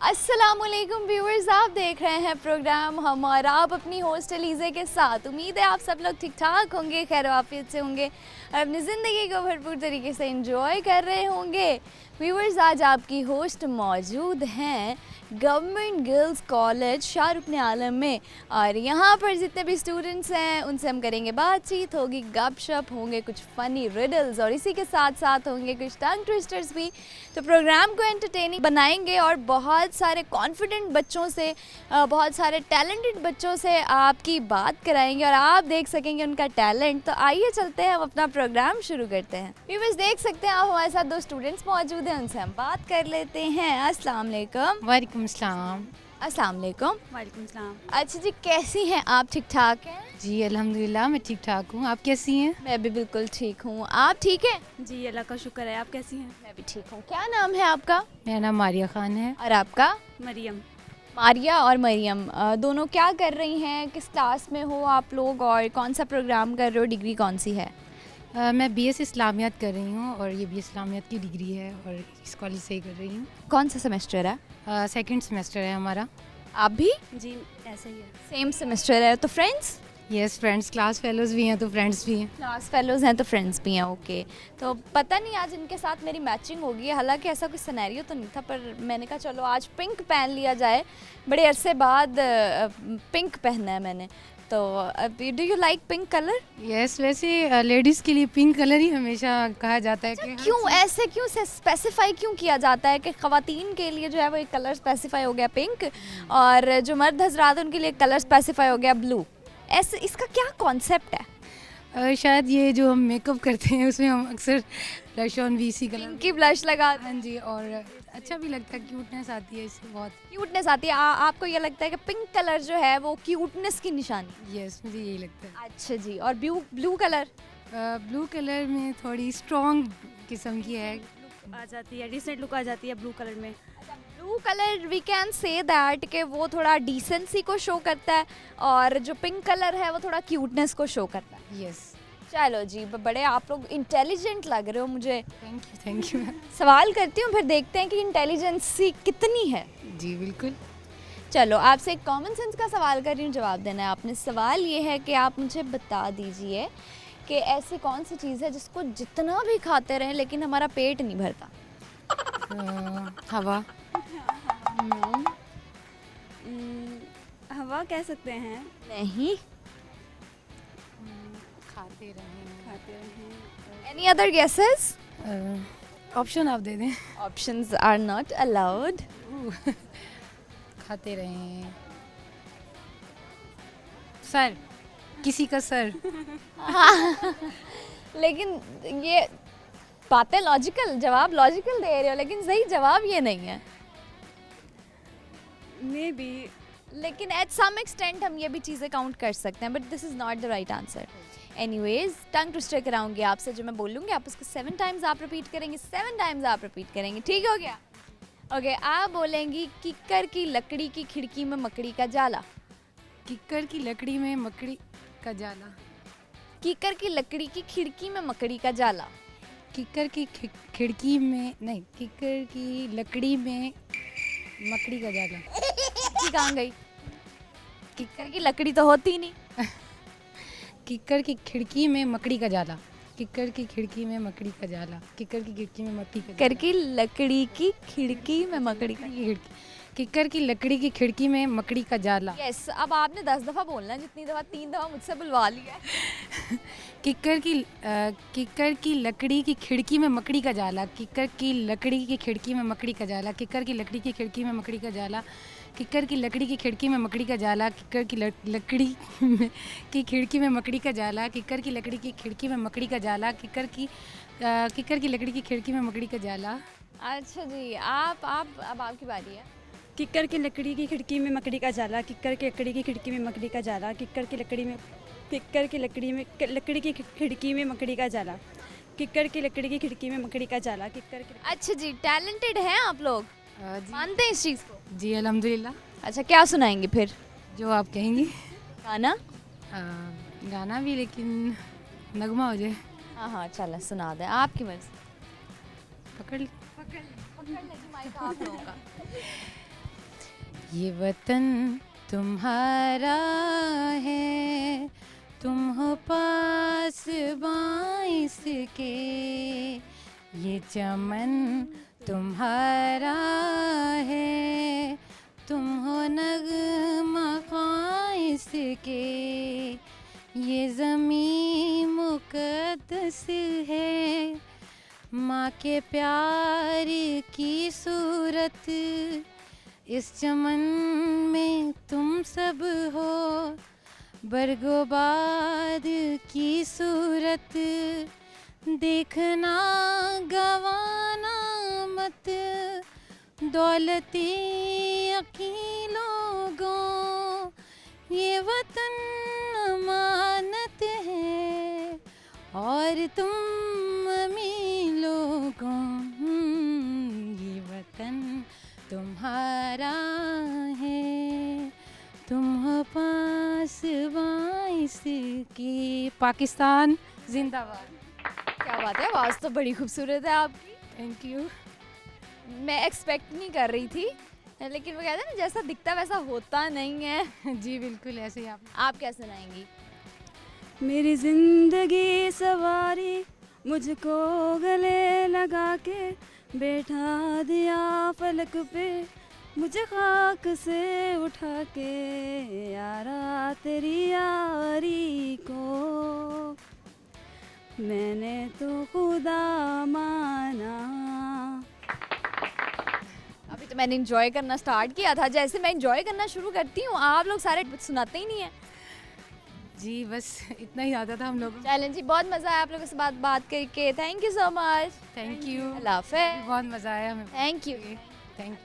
अस्सलामुअलैकुम व्यूअर्स, आप देख रहे हैं प्रोग्राम हम और आप अपनी होस्ट अलीज़े के साथ। उम्मीद है आप सब लोग ठीक ठाक होंगे, खैर आफियत से होंगे और अपनी ज़िंदगी को भरपूर तरीके से एंजॉय कर रहे होंगे। व्यूअर्स, आज आपकी होस्ट मौजूद हैं गवर्नमेंट गर्ल्स कॉलेज शाहरुख ने आलम में, और यहाँ पर जितने भी स्टूडेंट्स हैं उनसे हम करेंगे बातचीत, होगी गपशप, होंगे कुछ फ़नी रिडल्स और इसी के साथ साथ होंगे कुछ टंग ट्विस्टर्स भी। तो प्रोग्राम को एंटरटेनिंग बनाएंगे और बहुत सारे कॉन्फिडेंट बच्चों से, बहुत सारे टैलेंटेड बच्चों से आपकी बात कराएंगे और आप देख सकेंगे उनका टैलेंट। तो आइए चलते हैं, हम अपना प्रोग्राम शुरू करते हैं। व्यूअर्स, देख सकते हैं आप हमारे साथ दो स्टूडेंट्स मौजूद हैं, उनसे हम बात कर लेते हैं। अस्सलाम वालेकुम। वालेकुम सलाम। अस्सलाम वालेकुम। वालेकुम सलाम। अच्छा जी, कैसी हैं आप? ठीक ठाक हैं? जी अल्हम्दुलिल्लाह, मैं ठीक ठाक हूँ। आप कैसी हैं? मैं भी बिल्कुल ठीक हूँ। आप ठीक हैं? जी अल्लाह का शुक्र है। आप कैसी हैं? मैं भी ठीक हूँ। क्या नाम है आपका? मेरा नाम मारिया खान है। और आपका? मरियम। मारिया और मरियम दोनों क्या कर रही हैं? किस क्लास में हो आप लोग और कौन सा प्रोग्राम कर रहे हो? डिग्री कौन सी है? मैं बीएस इस्लामियात कर रही हूँ और ये बीएस इस्लामियात की डिग्री है और इस कॉलेज से ही कर रही हूँ। कौन सा सेमेस्टर है? सेकंड सेमेस्टर है हमारा। आप भी जी ऐसा ही है। सेम सेमेस्टर है? तो friends? Yes, friends, class fellows भी हैं तो फ्रेंड्स भी हैं। क्लास फेलोज हैं तो फ्रेंड्स भी हैं। ओके, तो पता नहीं आज इनके साथ मेरी मैचिंग होगी। हालांकि ऐसा कोई सिनेरियो तो नहीं था, पर मैंने कहा चलो आज पिंक पहन लिया जाए। बड़े अरसे बाद पिंक पहनना है मैंने। तो do you like pink colour? Yes, वैसे लेडीज़ के लिए पिंक कलर ही हमेशा कहा जाता है कि क्यों ऐसे क्यों से स्पेसिफाई क्यों किया जाता है कि ख़वातीन के लिए जो है वो एक कलर स्पेसिफाई हो गया पिंक और जो मर्द हजरात उनके लिए कलर स्पेसिफाई हो गया ब्लू? ऐसे इसका क्या कॉन्सेप्ट है? शायद ये जो हम मेकअप करते हैं उसमें हम अक्सर ब्लश ऑन भी इसी कलर की ब्लश लगा। हाँ जी, और अच्छा भी लगता है, क्यूटनेस आती है इससे, बहुत क्यूटनेस आती है। आपको ये लगता है कि पिंक कलर जो है वो क्यूटनेस की निशानी? यस, मुझे यही लगता है। अच्छा जी, और ब्लू कलर? ब्लू कलर में थोड़ी स्ट्रॉन्ग किस्म की है, आ जाती है, डिसेंट लुक आ जाती है ब्लू कलर में। Blue colour we can say that कि वो थोड़ा डिसेंसी को शो करता है और जो पिंक कलर है वो थोड़ा क्यूटनेस को शो करता है। यस। चलो जी, बड़े आप लोग इंटेलिजेंट लग रहे हो मुझे। Thank you. सवाल करती हूँ, फिर देखते हैं कि इंटेलिजेंसी कितनी है। जी बिल्कुल। चलो, आपसे एक कॉमन सेंस का सवाल कर रही हूँ, जवाब देना है आपने। सवाल ये है कि आप मुझे बता दीजिए कि ऐसी कौन सी चीज़ है जिसको जितना भी खाते रहें लेकिन हमारा पेट नहीं भरता? हवा। हवा कह सकते हैं। नहीं। खाते रहें। Any other guesses? ऑप्शन आप दे दें। Options are not allowed. खाते रहें। सर, किसी का सर। लेकिन ये बातें लॉजिकल, जवाब लॉजिकल दे रहे हो, लेकिन सही जवाब ये नहीं है। मे बी, लेकिन एट सम एक्सटेंट हम ये भी चीज़ें काउंट कर सकते हैं, but this is not the right answer. Anyways, tongue twister कराऊंगी आपसे। जो मैं बोलूँगी आप उसको 7 टाइम्स आप रिपीट करेंगे, 7 टाइम्स आप रिपीट करेंगे। ठीक हो गया? ओके, आप बोलेंगी किक्कर की लकड़ी की खिड़की में मकड़ी का जाला। किक्कर की लकड़ी में मकड़ी का जाला। किक्कर की लकड़ी की खिड़की में मकड़ी का जाला। किक्कर की खिड़की में नहीं, किक्कर की लकड़ी में मकड़ी का जाला। ठीक, कहाँ गई? किक्कर की लकड़ी तो होती नहीं। किक्कर की खिड़की में मकड़ी का जाला। किक्कर की खिड़की में मकड़ी का जाला। किक्कर की खिड़की में मकड़ी का किक्कर की लकड़ी की खिड़की में मकड़ी का। किक्कर की लकड़ी की खिड़की में मकड़ी का जाला। यस, अब आपने 10 दफ़ा बोलना है, जितनी दफ़ा 3 दफ़ा मुझसे बुलवा लिया है। किक्कर की लकड़ी की खिड़की में मकड़ी का जाला। किक्कर की लकड़ी की खिड़की में मकड़ी का जाला। किक्कर की लकड़ी की खिड़की में मकड़ी का जाला। किक्कर की लकड़ी की खिड़की में मकड़ी का जाला। किक्कर की लकड़ी की खिड़की में मकड़ी का जाला। किक्कर की लकड़ी की खिड़की में मकड़ी का जाला। किक्कर की लकड़ी की खिड़की में मकड़ी का जाला। अच्छा जी, आप अब आपकी बारी है। किक्कर की लकड़ी की खिड़की में मकड़ी का जाला। किक्कर की लकड़ी की खिड़की में मकड़ी का जाला। किक्कर की लकड़ी की खिड़की में मकड़ी का जाला। किक्कर की लकड़ी की खिड़की में मकड़ी का जाला। अच्छा जी, टैलेंटेड हैं आप लोग, मानते हैं इस चीज़ को? जी अल्हम्दुलिल्लाह। अच्छा, क्या सुनाएंगे फिर? जो आप कहेंगी। गाना? गाना भी, लेकिन नगमा हो जाए। हाँ, चलो सुना दें, आपकी मर्जी। पकड़ पकड़ लेगी माइक आप लोगों का। ये वतन तुम्हारा है, तुम हो पास बाइस के, ये चमन तुम्हारा है, तुम हो नगमा ख्वाइस के, ये ज़मीं मुक़द्दस है, माँ के प्यार की सूरत, इस चमन में तुम सब हो, बरगोबाद की सूरत, देखना गवाना मत, दौलती यकीन लोगों, ये वतन अमानत है, और तुम अमीर लोगों, ये वतन तुम्हारा है, तुम हो पास बाइस की। पाकिस्तान जिंदाबाद। क्या बात है, आवाज़ तो बड़ी खूबसूरत है आपकी। Thank you. मैं एक्सपेक्ट नहीं कर रही थी, लेकिन वो कहते हैं ना जैसा दिखता वैसा होता नहीं है। जी बिल्कुल ऐसे ही आप क्या सुनाएंगी? मेरी ज़िंदगी सवारी मुझको गले लगा के, बैठा दिया फलक पे मुझे खाक से उठा के, यारा तेरी यारी को मैंने तो खुदा माना। अभी तो मैंने इंजॉय करना स्टार्ट किया था, जैसे मैं इंजॉय करना शुरू करती हूँ आप लोग सारे सुनाते ही नहीं है। जी बस इतना ही आता था हम लोग। चैलेंज जी, बहुत मज़ा आया आप लोगों से बात करके। Thank you so much. Thank you. अल्लाह हाफ़िज़। बहुत मज़ा आया हमें। Thank you. Thank you.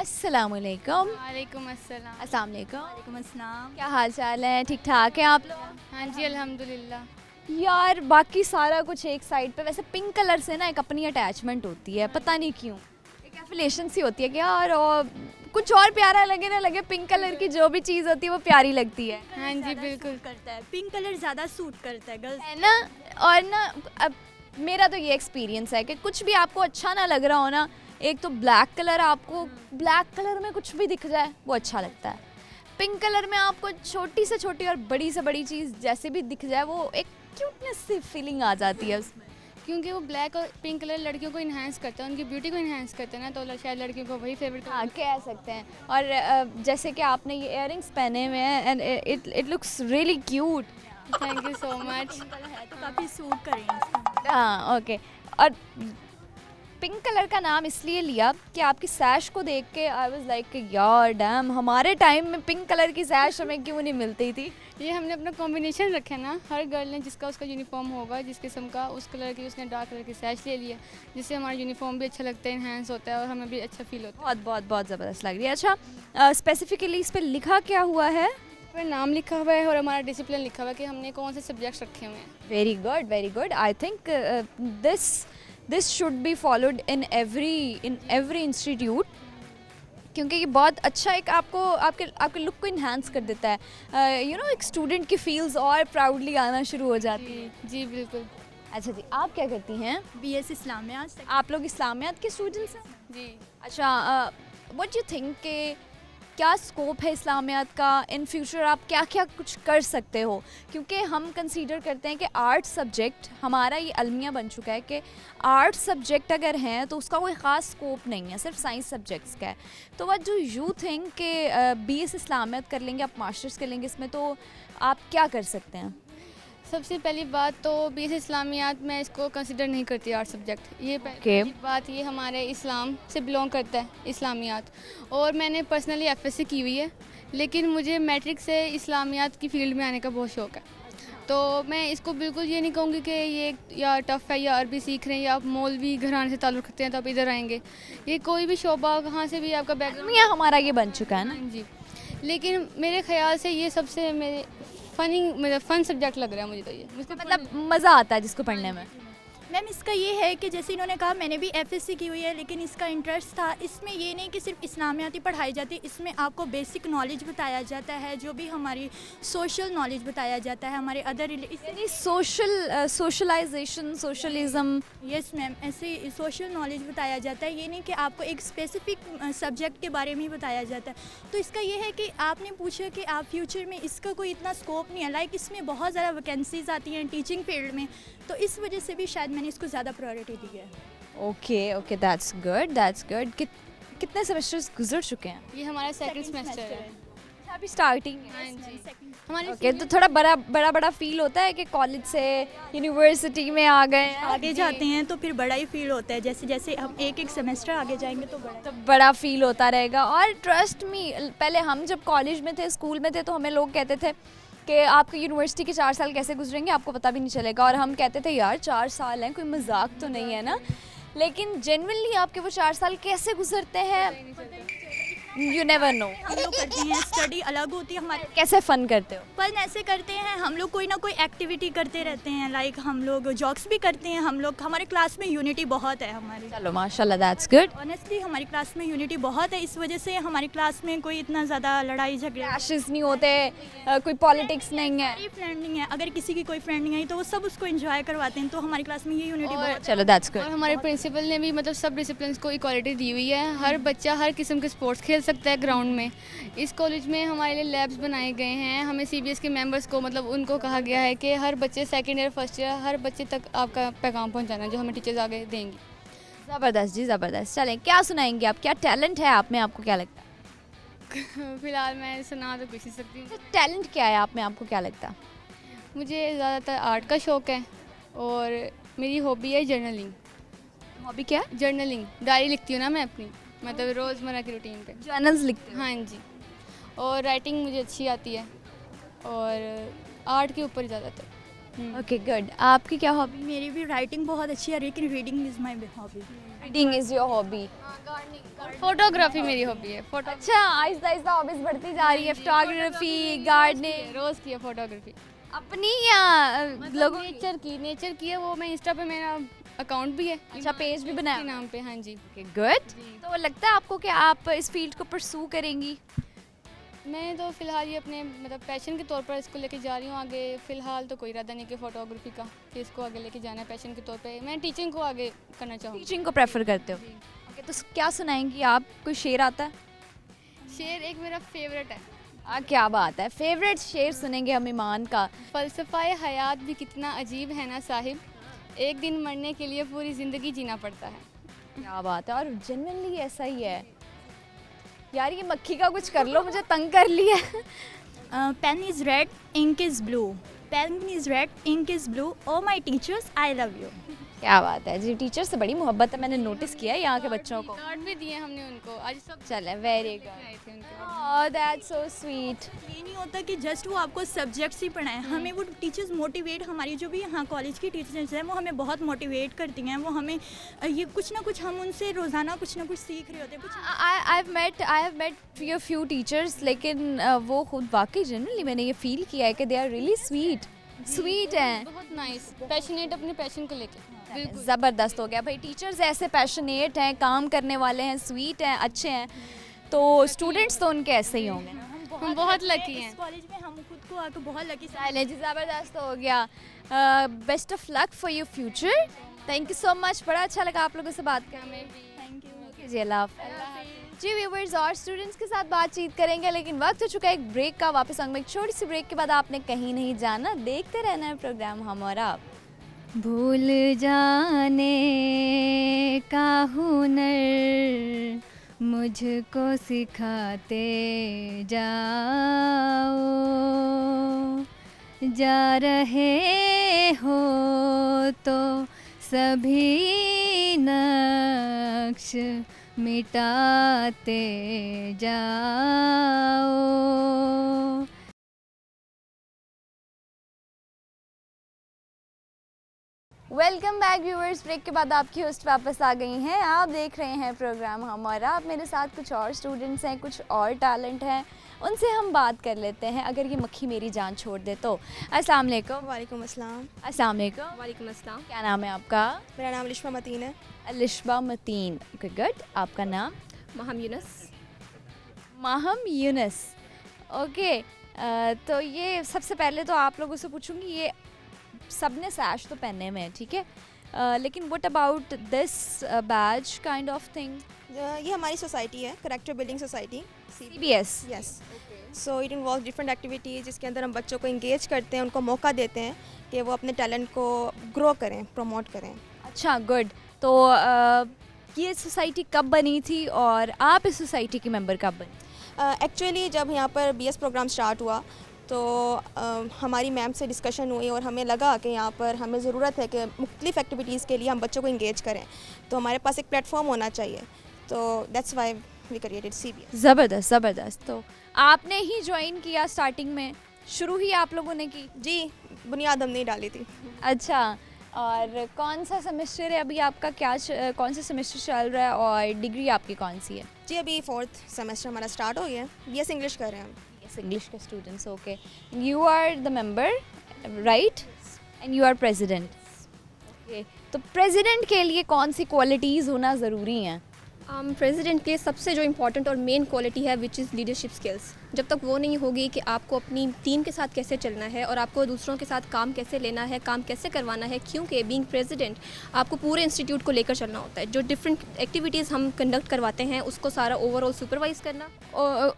अस्सलाम वालेकुम। वालेकुम अस्सलाम। अस्सलाम वालेकुम। वालेकुम अस्सलाम। क्या हाल चाल है? ठीक ठाक हैं आप लोग? हाँ जी अल्हम्दुलिल्लाह। यार बाकी सारा कुछ एक साइड पे, वैसे पिंक कलर से ना एक अपनी अटैचमेंट होती है, पता नहीं क्यों एक एफिलिएशन सी होती है कि यार और कुछ और प्यारा लगे ना लगे, पिंक कलर की जो भी चीज़ होती है वो प्यारी लगती है हाँ जी बिल्कुल। करता है, पिंक कलर ज़्यादा सूट करता है गर्ल्स। है ना। और ना अब मेरा तो ये एक्सपीरियंस है कि कुछ भी आपको अच्छा ना लग रहा हो ना, एक तो ब्लैक कलर, आपको ब्लैक कलर में कुछ भी दिख जाए वो अच्छा लगता है। पिंक कलर में आपको छोटी से छोटी और बड़ी से बड़ी चीज़ जैसे भी दिख जाए वो एक क्यूटनेस सी फीलिंग आ जाती है उसमें। क्योंकि वो ब्लैक और पिंक कलर लड़कियों को इन्हांस करता है, उनकी ब्यूटी को इन्हांस करता है ना, तो शायद लड़कियों को वही फेवरेट। हाँ कह सकते हैं। और जैसे कि आपने ये इयररिंग्स पहने हुए हैं and it looks really cute. Thank you so much. तो काफ़ी सूट करेंगे इसको। हाँ ओके। और पिंक कलर का नाम इसलिए लिया कि आपकी सैश को देख के आई वाज लाइक यार डैम, हमारे टाइम में पिंक कलर की सैश हमें क्यों नहीं मिलती थी। ये हमने अपना कॉम्बिनेशन रखा है ना, हर गर्ल ने जिसका उसका यूनिफॉर्म होगा जिस किस्म का, उस कलर की उसने डार्क कलर की सैश ले लिया, जिससे हमारा यूनिफॉर्म भी अच्छा लगता है, इन्हांस होता है और हमें भी अच्छा फील होता है। बहुत बहुत बहुत ज़बरदस्त लग रही है। अच्छा स्पेसिफिकली इस पर लिखा क्या हुआ है? पर नाम लिखा हुआ है और हमारा डिसिप्लिन लिखा हुआ है कि हमने कौन से सब्जेक्ट्स रखे हुए हैं। Very good very good. I think this should be followed in every institute, क्योंकि ये बहुत अच्छा एक आपके लुक को इन्हांस कर देता है। यू नो एक स्टूडेंट की फील्स और प्राउडली आना शुरू हो जाती है। जी बिल्कुल। अच्छा जी, आप क्या करती हैं? BS इस्लामियात। आप लोग इस्लामियात के स्टूडेंट्स हैं? जी। अच्छा, व्हाट यू थिंक के क्या स्कोप है इस्लामियात का इन फ्यूचर? आप क्या क्या कुछ कर सकते हो? क्योंकि हम कंसीडर करते हैं कि आर्ट सब्जेक्ट हमारा ये अलमिया बन चुका है कि आर्ट सब्जेक्ट अगर हैं तो उसका कोई ख़ास स्कोप नहीं है, सिर्फ साइंस सब्जेक्ट्स का है। तो व्हाट डू यू थिंक कि BS इस्लामियात कर लेंगे, आप मास्टर्स कर लेंगे इसमें, तो आप क्या कर सकते हैं? सबसे पहली बात तो BS इस्लामियात मैं इसको कंसिडर नहीं करती आर्ट सब्जेक्ट। ये पहली बात, ये हमारे इस्लाम से बिलोंग करता है इस्लामियात। और मैंने पर्सनली FSC की हुई है, लेकिन मुझे मैट्रिक से इस्लामियात की फील्ड में आने का बहुत शौक़ है। तो मैं इसको बिल्कुल ये नहीं कहूँगी कि ये या टफ़ है या अरबी सीख रहे हैं या आप मौलवी घराने से ताल्लुक़ रखते हैं तो आप इधर आएंगे। ये कोई भी शोबा कहाँ से भी आपका बैकग्राउंड हमारा ये बन चुका है ना। जी, लेकिन मेरे ख्याल से ये सबसे मेरे फ़न सब्जेक्ट लग रहा है मुझे। तो ये मुझको मतलब मज़ा आता है जिसको पढ़ने में। मैम इसका ये है कि जैसे इन्होंने कहा मैंने भी एफएससी की हुई है, लेकिन इसका इंटरेस्ट था इसमें ये नहीं कि सिर्फ इस्लामियाती पढ़ाई जाती, इसमें आपको बेसिक नॉलेज बताया जाता है, जो भी हमारी सोशल नॉलेज बताया जाता है, हमारे अदर यानी सोशलाइजेशन, सोशलिज्म। यस मैम, ऐसे सोशल नॉलेज बताया जाता है, ये नहीं कि आपको एक स्पेसिफिक सब्जेक्ट के बारे में ही बताया जाता है। तो इसका ये है कि आपने पूछा कि आप फ्यूचर में इसका कोई इतना स्कोप नहीं है, लाइक इसमें बहुत ज़्यादा वैकेंसीज आती हैं टीचिंग फील्ड में, तो इस वजह से भी शायद मैंने इसको ज़्यादा प्रायोरिटी दी है। Okay, that's good, that's good. कितने सेमेस्टर्स गुजर चुके हैं? ये हमारा सेकंड सेमेस्टर है। अभी स्टार्टिंग है। हाँ जी, हमारी ओके, तो थोड़ा बड़ा फील होता है कि कॉलेज से यूनिवर्सिटी में आ गए हैं। आगे जाते हैं तो फिर बड़ा ही फील होता है, जैसे जैसे हम एक एक सेमेस्टर आगे जाएंगे तो बड़ा तो बड़ा फील होता रहेगा। और ट्रस्ट मी, पहले हम जब कॉलेज में थे, स्कूल में थे, तो हमें लोग कहते थे कि आपको यूनिवर्सिटी के 4 साल कैसे गुजरेंगे आपको पता भी नहीं चलेगा, और हम कहते थे यार 4 साल हैं, कोई मजाक तो नहीं है ना। लेकिन जेन्युइनली आपके वो 4 साल कैसे गुजरते हैं, यू नेवर नो। हम लोग करते हैं, स्टडी अलग होती है हमारे। कैसे फन करते हो? फन ऐसे करते हैं हम लोग, कोई ना कोई एक्टिविटी करते रहते हैं, लाइक हम लोग जॉक्स भी करते हैं। हम लोग, हमारे क्लास में यूनिटी बहुत है हमारी। चलो माशाल्लाह, दैट्स गुड। ऑनेस्टली हमारी क्लास में यूनिटी बहुत है, इस वजह से हमारी क्लास में कोई इतना ज़्यादा लड़ाई झगड़े क्लैशेस नहीं होते, कोई पॉलिटिक्स नहीं है। कोई फ्रेंड नहीं है। अगर किसी की कोई फ्रेंड नहीं आई तो वो सब उसको एंजॉय करवाते हैं, तो हमारी क्लास में ये यूनिटी बहुत है। चलो दैट्स और गुड। हमारे प्रिंसिपल ने भी मतलब सब डिसिप्लिन को इक्वालिटी दी हुई है। हर बच्चा हर किस्म के स्पोर्ट्स खेल सकता है ग्राउंड में। इस कॉलेज में हमारे लिए लैब्स बनाए गए हैं। हमें सीबीएस के मेंबर्स को मतलब उनको कहा गया है कि हर बच्चे सेकंड ईयर फर्स्ट ईयर हर बच्चे तक आपका पैगाम पहुंचाना, जो हमें टीचर्स आगे देंगी। ज़बरदस्त जी, ज़बरदस्त। चलें, क्या सुनाएंगे आप? क्या टैलेंट है आप में, आपको क्या लगता है? फिलहाल मैं सुना तो कुछ नहीं सकती हूँ। टैलेंट क्या है आप में, आपको क्या लगता है? मुझे ज़्यादातर आर्ट का शौक़ है और मेरी हॉबी है जर्नलिंग। हॉबी क्या है? जर्नलिंग, डायरी लिखती हूँ ना मैं अपनी, मतलब रोज़मर्रा की रूटीन पे। जर्नल्स लिखते हो? हाँ जी, और राइटिंग मुझे अच्छी आती है और आर्ट के ऊपर ज़्यादातर। Okay good. आपकी क्या हॉबी? मेरी भी राइटिंग बहुत अच्छी है, लेकिन reading is my hobby. Reading is your hobby? Photography मेरी हॉबी है। फोटो अच्छा, आहिस्ता आहिस्ता हॉबीज बढ़ती जा रही है। फोटोग्राफी, गार्डनिंग, रोज़ की है फोटोग्राफी। अपनी या लोगों की? नेचर की है, वो मैं इंस्टा पे मेरा अकाउंट भी है। अच्छा, पेज भी बनाया के नाम पे। हाँ जी। गुड। तो लगता है आपको कि आप इस फील्ड को परसू करेंगी? मैं तो फ़िलहाल ये अपने मतलब पैशन के तौर पर इसको लेके जा रही हूँ आगे। फ़िलहाल तो कोई इरादा नहीं कि फ़ोटोग्राफी का, कि इसको आगे लेके जाना है पैशन के तौर पे। मैं टीचिंग को आगे करना चाहूँगी। टीचिंग को प्रेफर करते हो? ओके, तो क्या सुनाएंगी आप? कोई शेर आता है? शेर एक मेरा फेवरेट है। क्या बात है, फेवरेट शेर सुनेंगे हम ईमान का। फ़लसफ़ाए हयात भी कितना अजीब है ना साहिब, एक दिन मरने के लिए पूरी ज़िंदगी जीना पड़ता है। क्या बात है, और जेन्युइनली ऐसा ही है यार। ये मक्खी का कुछ कर लो, मुझे तंग कर लिया। Pen is red, ink is blue. Pen is red, ink is blue. Oh my teachers, I love you. क्या बात है जी, टीचर से बड़ी मोहब्बत है, मैंने नोटिस किया है यहाँ के बच्चों को। कार्ड भी दिए हमने उनको आज सब चले, वेरी गुड। आए थे उनके। Oh that's so sweet. ये नहीं होता कि जस्ट वो आपको सब्जेक्ट्स ही पढ़ाएं, हमें वो टीचर्स मोटिवेट, हमारी जो भी यहाँ कॉलेज की टीचर्स हैं वो हमें बहुत मोटिवेट करती हैं। वो हमें ये कुछ ना कुछ, हम उनसे रोज़ाना कुछ ना कुछ सीख रहे होते हैं। कुछ I have met your few teachers, लेकिन वो खुद वाकई जनरली मैंने ये फील किया है कि दे आर रियली स्वीट हैं, बहुत नाइस, पैशनेट अपने पैशन को लेके। बिल्कुल ज़बरदस्त हो गया भाई। टीचर्स ऐसे पैशनेट हैं, काम करने वाले हैं, स्वीट हैं, अच्छे हैं, तो स्टूडेंट्स तो उनके ऐसे ही होंगे। हम बहुत लकी हैं इस कॉलेज में, हम खुद को आकर बहुत लकी। चले जी, ज़बरदस्त हो गया। Best of luck for your future. Thank you so much, बड़ा अच्छा लगा आप लोगों से बात करने। थैंक यू जी, अल्लाह हाफ़िज़। जी व्यूअर्स, और स्टूडेंट्स के साथ बातचीत करेंगे, लेकिन वक्त हो चुका है एक ब्रेक का। वापस आऊंगा एक छोटी सी ब्रेक के बाद। आपने कहीं नहीं जाना, देखते रहना है प्रोग्राम हम और आप। भूल जाने का हुनर मुझको सिखाते जाओ, जा रहे हो तो सभी नक्श मिटाते जाओ। Welcome back viewers. ब्रेक के बाद आपकी होस्ट वापस आ गई हैं। आप देख रहे हैं प्रोग्राम हम और आप। मेरे साथ कुछ और स्टूडेंट्स हैं, कुछ और टैलेंट हैं। उनसे हम बात कर लेते हैं, अगर ये मक्खी मेरी जान छोड़ दे तो। अस्सलाम वालेकुम। वालेकुम अस्सलाम। अस्सलाम वालेकुम। वालेकुम अस्सलाम। क्या नाम है आपका? मेरा नाम लिश्मा मतीन है। लिश्बा मतीन। Okay good. आपका नाम? महम यूनस। माहम यूनस। ओके तो ये सबसे पहले तो आप लोगों से पूछूंगी, ये सब ने सैश तो पहने हुए हैं, ठीक है, लेकिन what about this badge kind of thing? ये हमारी सोसाइटी है, character building society, CBS। Yes. So it involve different activities जिसके अंदर हम बच्चों को इंगेज करते हैं, उनको मौका देते हैं कि वो अपने टैलेंट को ग्रो करें, प्रमोट करें। अच्छा गुड। तो ये सोसाइटी कब बनी थी और आप इस सोसाइटी की मेंबर कब बनी? एक्चुअली जब यहाँ पर BS प्रोग्राम स्टार्ट हुआ तो हमारी मैम से डिस्कशन हुई और हमें लगा कि यहाँ पर हमें ज़रूरत है कि मुख्तलिफ़ एक्टिविटीज़ के लिए हम बच्चों को इंगेज करें, तो हमारे पास एक प्लेटफॉर्म होना चाहिए, तो that's why we created CBS। ज़बरदस्त ज़बरदस्त। तो आपने ही ज्वाइन किया स्टार्टिंग में, शुरू ही आप लोगों ने की? जी, बुनियाद हमने ही डाली थी। अच्छा, और कौन सा सेमेस्टर है अभी आपका, क्या कौन सा सेमेस्टर चल रहा है और डिग्री आपकी कौन सी है? जी, अभी 4th सेमेस्टर हमारा स्टार्ट हो गया है, BS इंग्लिश कर रहे हैं हम। यस, इंग्लिश के students. Okay, you are the member right and you are president. Okay, तो प्रेसिडेंट के लिए कौन सी क्वालिटीज़ होना ज़रूरी हैं? प्रेसिडेंट के सबसे जो इम्पोर्टेंट और मेन क्वालिटी है विच इज़ लीडरशिप स्किल्स। जब तक वो नहीं होगी कि आपको अपनी टीम के साथ कैसे चलना है और आपको दूसरों के साथ काम कैसे लेना है, काम कैसे करवाना है, क्योंकि बीइंग प्रेसिडेंट आपको पूरे इंस्टीट्यूट को लेकर चलना होता है। जो डिफरेंट एक्टिविटीज़ हम कंडक्ट करवाते हैं उसको सारा ओवरऑल सुपरवाइज करना।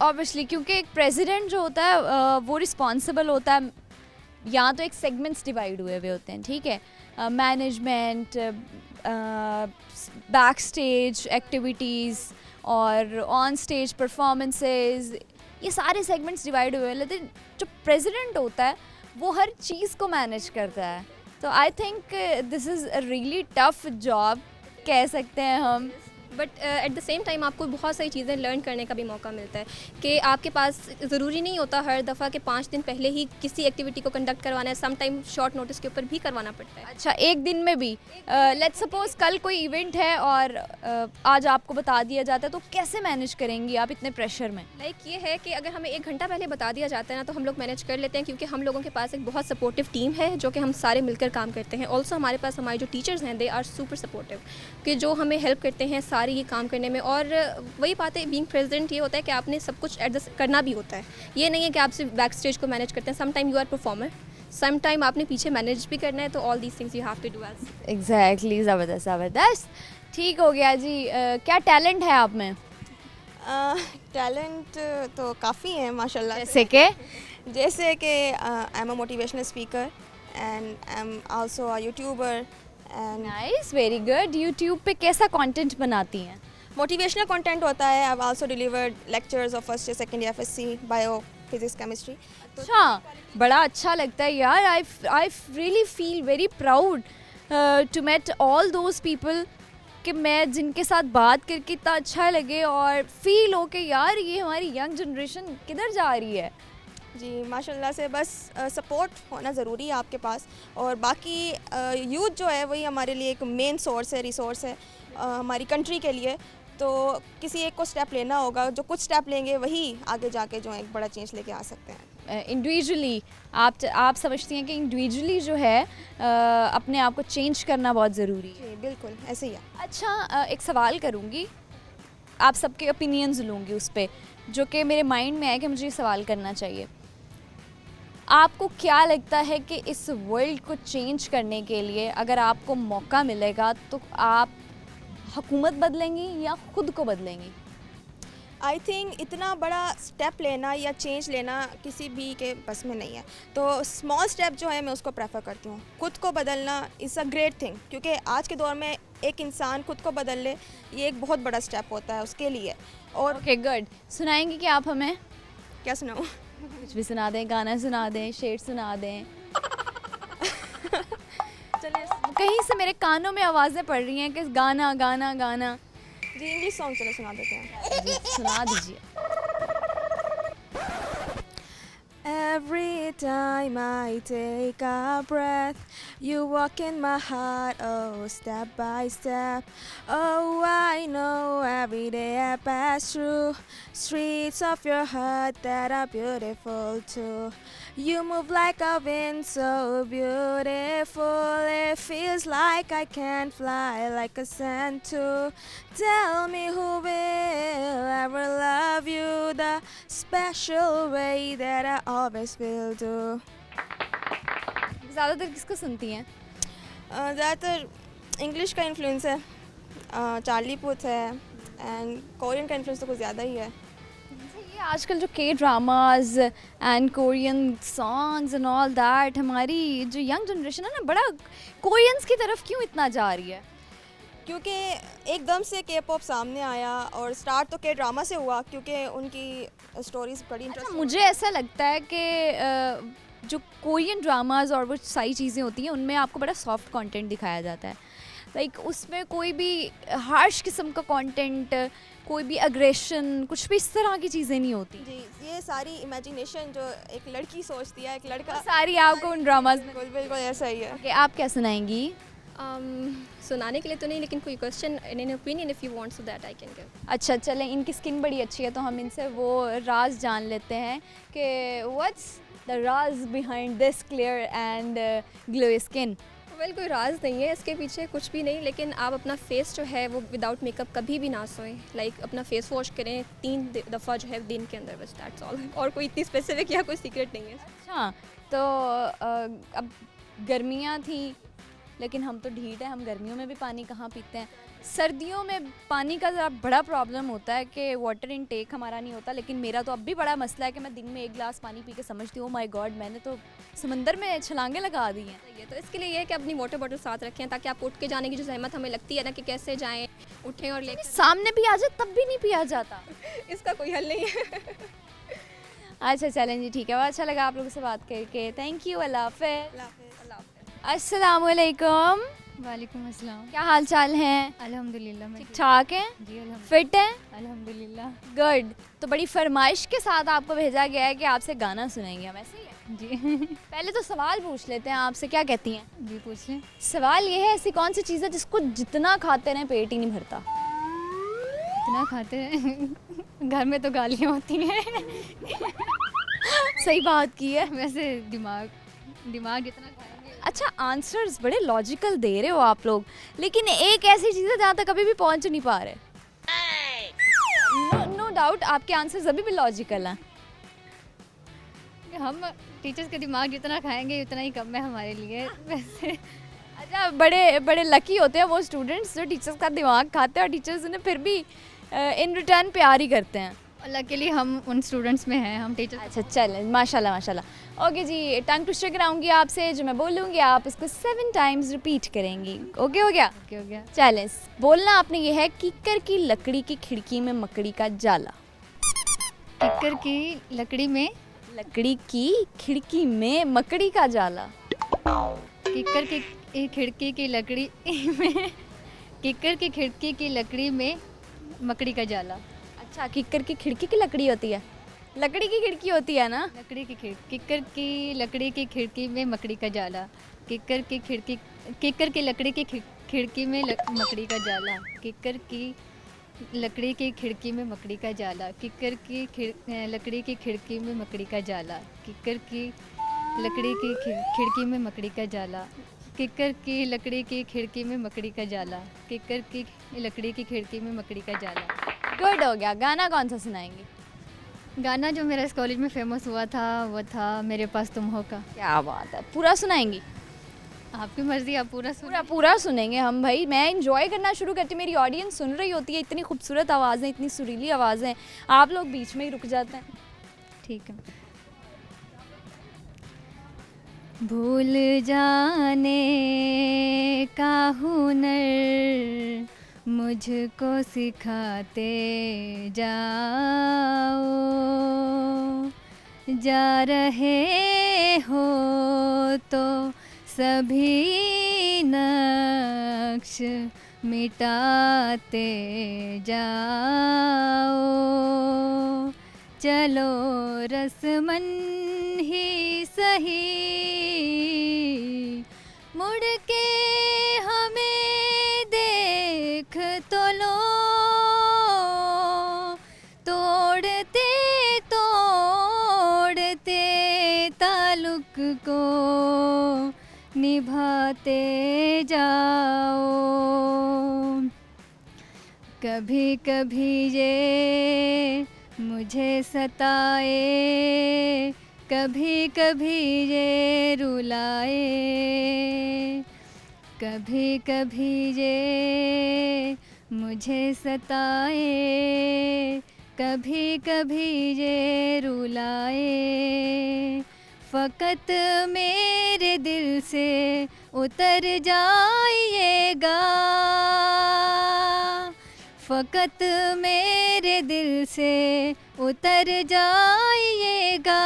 ऑब्वियसली, क्योंकि एक प्रेसिडेंट जो होता है वो रिस्पॉन्सिबल होता है, यहाँ तो एक सेगमेंट्स डिवाइड हुए हुए होते हैं, ठीक है, मैनेजमेंट, बैक स्टेज एक्टिविटीज़ और ऑन स्टेज परफॉर्मेंसेस, ये सारे सेगमेंट्स डिवाइड हुए हैं, लेकिन जो प्रेसिडेंट होता है वो हर चीज़ को मैनेज करता है। तो I think this is a really tough job कह सकते हैं हम। But at the same time आपको बहुत सारी चीज़ें लर्न करने का भी मौका मिलता है कि आपके पास ज़रूरी नहीं होता हर दफ़ा के 5 दिन पहले ही किसी एक्टिविटी को कंडक्ट करवाना है, सम टाइम शॉर्ट नोटिस के ऊपर भी करवाना पड़ता है। अच्छा, एक दिन में भी? लेट्स सपोज कल कोई इवेंट है और आज आपको बता दिया जाता है, तो कैसे मैनेज करेंगी आप इतने प्रेशर में? लाइक ये है कि अगर हमें 1 घंटा पहले बता दिया जाता है ना, तो हम लोग मैनेज कर लेते हैं, क्योंकि हम लोगों के पास एक बहुत सपोर्टिव टीम है जो कि हम सारे मिलकर काम करते हैं। ऑल्सो हमारे पास हमारे जो टीचर्स हैं दे आर सुपर सपोर्टिव, कि जो हमें हेल्प करते हैं सारे ये काम करने में। और वही बात है, बीइंग प्रेसिडेंट ये होता है कि आपने सब कुछ एडजस्ट करना भी होता है। ये नहीं है कि आप सिर्फ बैक स्टेज को मैनेज करते हैं, some time you are performer, some time आपने पीछे मैनेज भी करना है, तो all these things you have to do as. Exactly, ज़बरदस्त ज़बरदस्त। ठीक हो गया जी। क्या टैलेंट है आप में? टैलेंट तो काफ़ी है माशाल्लाह। जैसे कि I am a motivational speaker and I am also a YouTuber and nice, very good. YouTube पे कैसा कंटेंट बनाती हैं? मोटिवेशनल कंटेंट होता है। I have also delivered lectures of first year second year FSC bio physics chemistry. अच्छा, बड़ा अच्छा लगता है यार। I really feel very proud to met all those people, कि मैं जिनके साथ बात करके इतना अच्छा लगे और फील हो कि यार ये हमारी यंग जनरेशन किधर जा रही है। जी माशाल्लाह से, बस सपोर्ट होना ज़रूरी है आपके पास, और बाकी यूथ जो है वही हमारे लिए एक मेन सोर्स है, रिसोर्स है हमारी कंट्री के लिए। तो किसी एक को स्टेप लेना होगा, जो कुछ स्टेप लेंगे वही आगे जाके जो है एक बड़ा चेंज लेके आ सकते हैं। इंडिविजुअली आप समझती हैं कि इंडिविजुअली जो है अपने आप को चेंज करना बहुत ज़रूरी है? जी बिल्कुल, ऐसे ही है। अच्छा, एक सवाल करूँगी, आप सबके ओपिनियंस लूँगी उस पर, जो कि मेरे माइंड में है कि मुझे ये सवाल करना चाहिए। आपको क्या लगता है कि इस वर्ल्ड को चेंज करने के लिए अगर आपको मौका मिलेगा तो आप हुकूमत बदलेंगी या ख़ुद को बदलेंगी? आई थिंक इतना बड़ा स्टेप लेना या चेंज लेना किसी भी के बस में नहीं है, तो स्मॉल स्टेप जो है मैं उसको प्रेफर करती हूँ। खुद को बदलना इज़ अ ग्रेट थिंग, क्योंकि आज के दौर में एक इंसान खुद को बदल ले, ये एक बहुत बड़ा स्टेप होता है उसके लिए। और ओके गुड। सुनाएंगी कि आप हमें? क्या सुनाऊँ? कुछ भी सुना दें, गाना सुना दें, शेर सुना दें। चलिए, कहीं से मेरे कानों में आवाज़ें पड़ रही हैं कि गाना गाना गाना। जी इंग्लिश सॉन्ग चलो सुना देते हैं। जी सुना दीजिए। Every Every time I take a breath, you walk in my heart, oh, step by step. Oh, I know every day I pass through streets of your heart that are beautiful too. You move like a wind, so beautiful. It feels like I can fly like a sand too. Tell me who will ever love you the special way that I always will do. ज़्यादातर किसको सुनती हैं? ज़्यादातर English का influence है, Charlie Puth है, and Korean का influence तो कुछ ज़्यादा ही है. ये आजकल जो के dramas and Korean songs and all that, हमारी जो यंग जनरेशन है ना, बड़ा कोरियंस की तरफ क्यों इतना जा रही है? क्योंकि एकदम से के पॉप सामने आया और स्टार्ट तो के ड्रामा से हुआ, क्योंकि उनकी स्टोरीज बड़ी अच्छा, इंटरेस्टिंग. मुझे ऐसा लगता है कि जो कोरियन ड्रामाज और वो सारी चीज़ें होती हैं उनमें आपको बड़ा सॉफ्ट कंटेंट दिखाया जाता है. लाइक उसमें कोई भी हार्श किस्म का कंटेंट, कोई भी अग्रेशन, कुछ भी इस तरह की चीज़ें नहीं होती. जी, ये सारी इमेजिनेशन जो एक लड़की सोचती है, एक लड़का, सारी आपको उन ड्रामाज में. बिल्कुल बिल्कुल ऐसा ही है. Okay, आप क्या सुनाएंगी? सुनाने के लिए तो नहीं, लेकिन कोई question in an opinion if you want so that I can give. अच्छा चलें, इनकी स्किन बड़ी अच्छी है तो हम इनसे वो राज जान लेते हैं कि what's the Raj behind this clear and glowy skin. Well कोई राज नहीं है इसके पीछे, कुछ भी नहीं, लेकिन आप अपना फेस जो है वो विदाउट मेकअप कभी भी ना सोएं. लाइक अपना फेस वॉश करें 3 दफ़ा जो है दिन के अंदर, बस दैट्स ऑल. और कोई इतनी स्पेसिफिक या कोई सीक्रेट नहीं है. अच्छा, तो अब गर्मियाँ थी लेकिन हम तो ढीठ है, हम गर्मियों में भी पानी कहाँ पीते हैं. सर्दियों में पानी का ज़रा बड़ा प्रॉब्लम होता है कि वाटर इनटेक हमारा नहीं होता. लेकिन मेरा तो अब भी बड़ा मसला है कि मैं दिन में 1 गिलास पानी पी के समझती हूँ माय गॉड, मैंने तो समंदर में छलांगे लगा दी हैं. ये तो इसके लिए ये है कि अपनी वाटर बॉटल साथ रखें, ताकि आप उठ के जाने की जो जहमत हमें लगती है ना कि कैसे जाएं, उठें और लेकर. सामने भी आ जाए तब भी नहीं पिया जाता. इसका कोई हल नहीं है. अच्छा चलें जी, ठीक है, बहुत अच्छा लगा आप लोगों से बात करके. थैंक यू, अल्लाह हाफ़िज़. अस्सलाम वालेकुम. वालेकुम अस्सलाम. क्या हाल चाल हैं? अल्हम्दुलिल्लाह मैं ठीक ठाक हैं? जी अल्हम्दुलिल्लाह. फिट हैं? अल्हम्दुलिल्लाह. गुड. तो बड़ी फरमाइश के साथ आपको भेजा गया है कि आपसे गाना सुनेंगे हम, ऐसे ही है? जी पहले तो सवाल पूछ लेते हैं आपसे, क्या कहती हैं? जी पूछ लें. सवाल ये है, ऐसी कौन सी चीज़ है जिसको जितना खाते रहें पेट ही नहीं भरता? इतना खाते हैं घर में तो गालियाँ होती हैं. सही बात की है. वैसे दिमाग जितना खाएंगे. अच्छा, आंसर्स बड़े लॉजिकल दे रहे हो आप लोग, लेकिन एक ऐसी चीज़ है जहाँ तक कभी भी पहुँच नहीं पा रहे. नो डाउट आपके आंसर्स अभी भी लॉजिकल हैं. हम टीचर्स के दिमाग जितना खाएंगे उतना ही कम है हमारे लिए. वैसे अच्छा, बड़े बड़े लकी होते हैं वो स्टूडेंट्स जो टीचर्स का दिमाग खाते हैं और टीचर्स उन्हें फिर भी इन रिटर्न प्यार ही करते हैं. लकीली हम उन स्टूडेंट्स में हैं, हम टीचर्स. अच्छा चलें, माशाल्लाह माशाल्लाह. ओके जी, टंग ट्विस्टर कराऊंगी आपसे, जो मैं बोलूँगी आप इसको 7 टाइम्स रिपीट करेंगी. ओके हो गया? ओके हो गया. चलें, बोलना आपने ये है, कीकर की लकड़ी की खिड़की में मकड़ी का जाला. टिक्कर की लकड़ी में लकड़ी की खिड़की में मकड़ी का जाला. किक्कर की खिड़की की लकड़ी में किक्कर की खिड़की की लकड़ी में मकड़ी का जाला. अच्छा, किक्कर की खिड़की की लकड़ी होती है, लकड़ी की खिड़की होती है ना? लकड़ी की किक्कर की लकड़ी की खिड़की में मकड़ी का जाला. किक्कर की लकड़ी की खिड़की में मकड़ी का जाला. किक्कर की लकड़ी की खिड़की में मकड़ी का जाला. किक्कर की लकड़ी की खिड़की में मकड़ी का जाला. किक्कर की लकड़ी की खिड़की में मकड़ी का जाला. किक्कर की लकड़ी की खिड़की में मकड़ी का जाला. किक्कर की लकड़ी की खिड़की में मकड़ी का जाला. गुड हो गया. गाना कौन सा सुनाएंगी? गाना जो मेरा इस कॉलेज में फेमस हुआ था वो था मेरे पास तुम हो का. क्या बात है, पूरा सुनाएंगी? आपकी मर्जी, आप पूरा सुन. पूरा सुनेंगे हम भाई. मैं इंजॉय करना शुरू करती, मेरी ऑडियंस सुन रही होती है, इतनी खूबसूरत आवाज़ें, इतनी सुरीली आवाज़ें, आप लोग बीच में ही रुक जाते हैं. ठीक है. भूल जाने का हुनर मुझको सिखाते जाओ. जा रहे हो तो सभी नक्श मिटाते जाओ. चलो रस्मन ही सही, मुड़ के हमें देख तो लो, तोड़ते तोड़ते ताल्लुक को निभाते जाओ। कभी कभी ये मुझे सताए, कभी कभी ये रुलाए, कभी कभी ये मुझे सताए, कभी कभी ये रुलाए। फ़कत मेरे दिल से उतर जाइएगा, फ़कत मेरे दिल से उतर जाइएगा।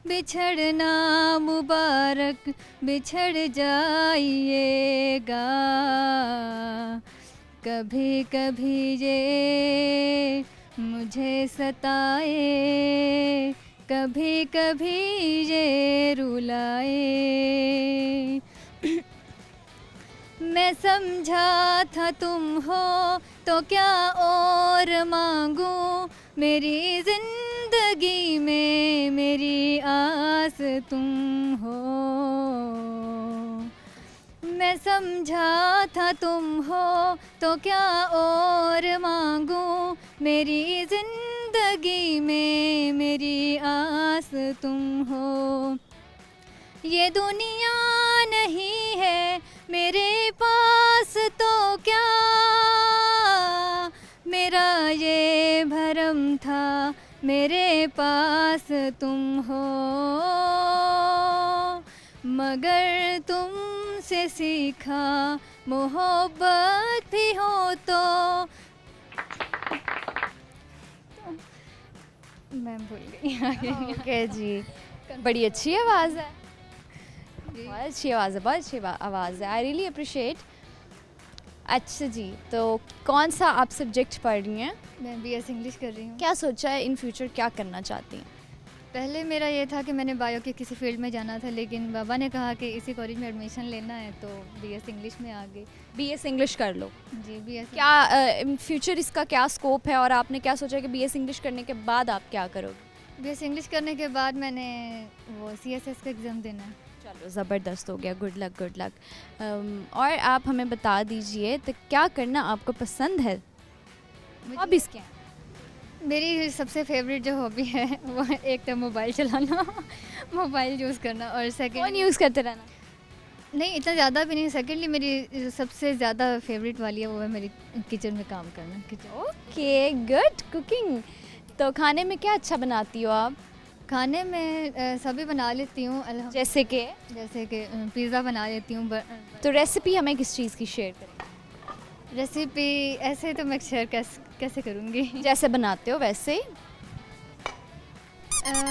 बिछड़ना मुबारक बिछड़ जाइएगा। कभी कभी ये मुझे सताए, कभी कभी ये रुलाए। मैं समझा था तुम हो तो क्या और मांगूं, मेरी ज़िंदगी में मेरी आस तुम हो। मैं समझा था तुम हो तो क्या और मांगूं, मेरी ज़िंदगी में मेरी आस तुम हो। ये दुनिया नहीं है मेरे पास तो क्या, मेरा ये भरम था मेरे पास तुम हो। मगर तुमसे सीखा मोहब्बत भी हो तो मैं भूल गई आगे। ओके जी, बड़ी अच्छी आवाज़ है, बहुत अच्छी आवाज़ है, बहुत अच्छी आवाज़ है। I really appreciate. अच्छा जी, तो कौन सा आप सब्जेक्ट पढ़ रही हैं? मैं बीएस इंग्लिश कर रही हूँ। क्या सोचा है इन फ्यूचर, क्या करना चाहती हैं? पहले मेरा ये था कि मैंने बायो के किसी फील्ड में जाना था, लेकिन बाबा ने कहा कि इसी कॉलेज में एडमिशन लेना है तो बीएस इंग्लिश में आ गई। बीएस इंग्लिश कर लो। जी बीएस। क्या फ्यूचर इसका क्या स्कोप है और आपने क्या सोचा कि बीएस इंग्लिश करने के बाद आप क्या करोगे? बीएस इंग्लिश करने के बाद मैंने वो सीएसएस का एग्ज़ाम देना है। चलो ज़बरदस्त हो गया, गुड लक गुड लक। और आप हमें बता दीजिए तो क्या करना आपको पसंद है? हॉबीज़ क्या हैं? मेरी सबसे फेवरेट जो हॉबी है वो एक तो मोबाइल चलाना मोबाइल यूज़ करना, और फ़ोन सेकंड यूज़ करते रहना। नहीं इतना ज़्यादा भी नहीं। सेकेंडली मेरी जो सबसे ज़्यादा फेवरेट वाली है वो है मेरी किचन में काम करना। Kitchen okay good, cooking. तो खाने में क्या अच्छा बनाती हो आप? खाने में सभी बना लेती हूँ जैसे कि जैसे कि पिज़्ज़ा बना लेती हूँ। तो रेसिपी हमें किस चीज़ की शेयर करें? रेसिपी ऐसे तो मैं शेयर कैसे करूँगी। जैसे बनाते हो वैसे ही। ऐसे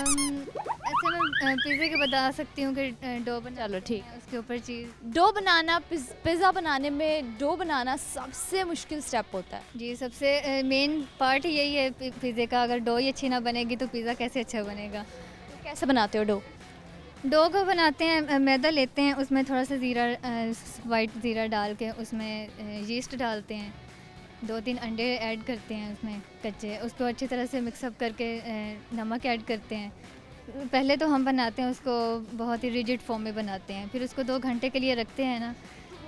मैं पिज़्ज़े के बता सकती हूँ कि डो बना, चलो ठीक। उसके ऊपर चीज़। डो बनाना, पिज़्ज़ा बनाने में डो बनाना सबसे मुश्किल स्टेप होता है। जी सबसे मेन पार्ट यही है पिज़्ज़े का। अगर डो ही अच्छी ना बनेगी तो पिज़्ज़ा कैसे अच्छा बनेगा। तो कैसे बनाते हो डो? डो को बनाते हैं, मैदा लेते हैं, उसमें थोड़ा सा ज़ीरा वाइट ज़ीरा डाल के उसमें यीस्ट डालते हैं, 2-3 अंडे ऐड करते हैं उसमें कच्चे, उसको अच्छी तरह से मिक्सअप करके नमक ऐड करते हैं। पहले तो हम बनाते हैं उसको बहुत ही रिजिड फॉर्म में बनाते हैं, फिर उसको 2 घंटे के लिए रखते हैं ना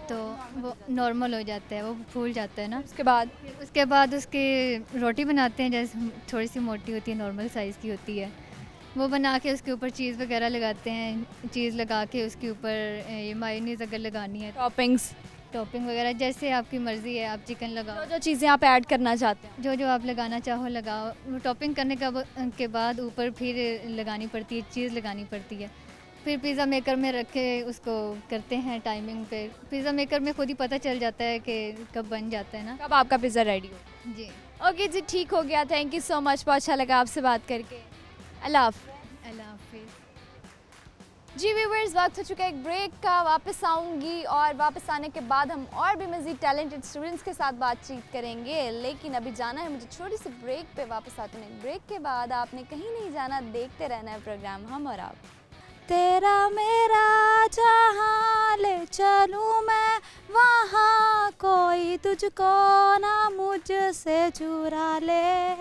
तो वो नॉर्मल हो जाता है, वो फूल जाता है ना। उसके बाद उसकी रोटी बनाते हैं, जैसे थोड़ी सी मोटी होती है, नॉर्मल साइज़ की होती है, वो बना के उसके ऊपर चीज़ वगैरह लगाते हैं। चीज़ लगा के उसके ऊपर ये मायोनीज़ अगर लगानी है, टॉपिंग वगैरह जैसे आपकी मर्ज़ी है, आप चिकन लगाओ, जो चीज़ें आप ऐड करना चाहते हैं, जो आप लगाना चाहो लगाओ। वो टॉपिंग करने के बाद ऊपर फिर लगानी पड़ती है, चीज़ लगानी पड़ती है। फिर पिज़्ज़ा मेकर में रख के उसको करते हैं टाइमिंग पे। पिज़्ज़ा मेकर में खुद ही पता चल जाता है कि कब बन जाता है ना, कब आपका पिज़्ज़ा रेडी हो। जी ओके जी, ठीक हो गया। थैंक यू सो मच, बहुत अच्छा लगा आपसे बात करके। अल्लाह हाफ़िज़। जी व्यूअर्स, वक्त हो चुका है एक ब्रेक का। वापस आऊँगी और वापस आने के बाद हम और भी मज़ीद टैलेंटेड स्टूडेंट्स के साथ बातचीत करेंगे, लेकिन अभी जाना है मुझे छोटी सी ब्रेक पे। वापस आते हैं ब्रेक के बाद। आपने कहीं नहीं जाना, देखते रहना है प्रोग्राम हम और आप। तेरा मेरा जहाँ ले चलूँ मैं वहाँ, कोई तुझको ना मुझसे चुरा ले।